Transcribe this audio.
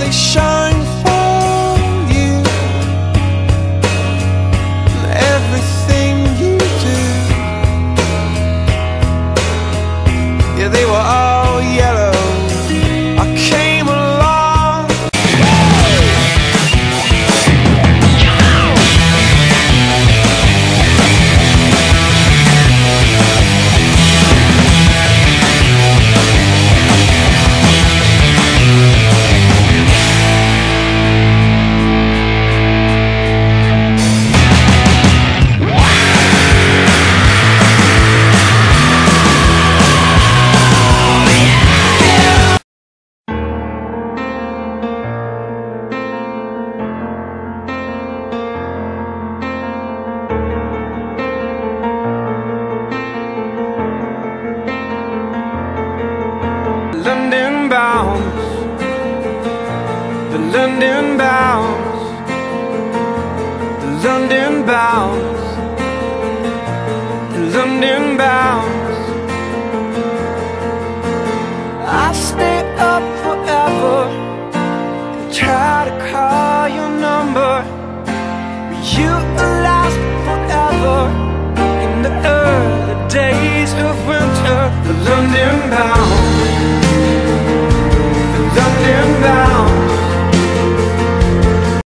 they shine for you. Everything you do, yeah, they were all yellow. I came along. London bound, the London bound.